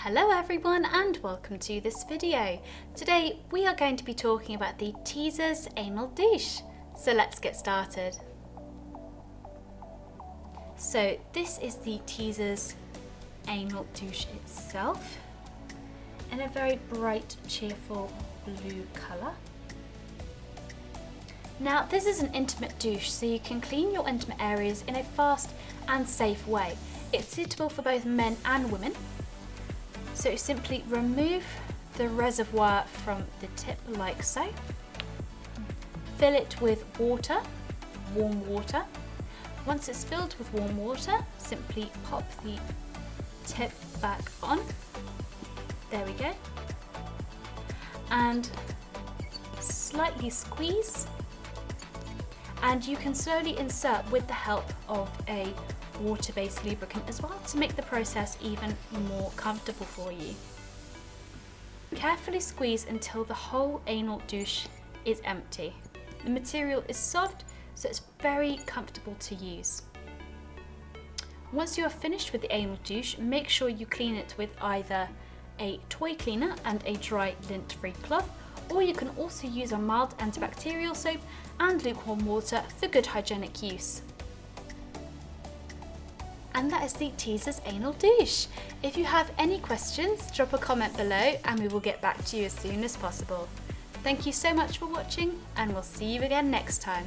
Hello everyone and welcome to this video. Today we are going to be talking about the Teazers Anal Douche. So let's get started. So this is the Teazers Anal Douche itself in a very bright, cheerful blue colour. Now this is an intimate douche, so you can clean your intimate areas in a fast and safe way. It's suitable for both men and women. So simply remove the reservoir from the tip like so. Fill it with water, warm water. Once it's filled with warm water, simply pop the tip back on. There we go. And slightly squeeze. And you can slowly insert with the help of a water-based lubricant as well to make the process even more comfortable for you. Carefully squeeze until the whole anal douche is empty. The material is soft, so it's very comfortable to use. Once you are finished with the anal douche, make sure you clean it with either a toy cleaner and a dry lint-free cloth, or you can also use a mild antibacterial soap and lukewarm water for good hygienic use. And that is the Teazers Anal Douche. If you have any questions, drop a comment below and we will get back to you as soon as possible. Thank you so much for watching and we'll see you again next time.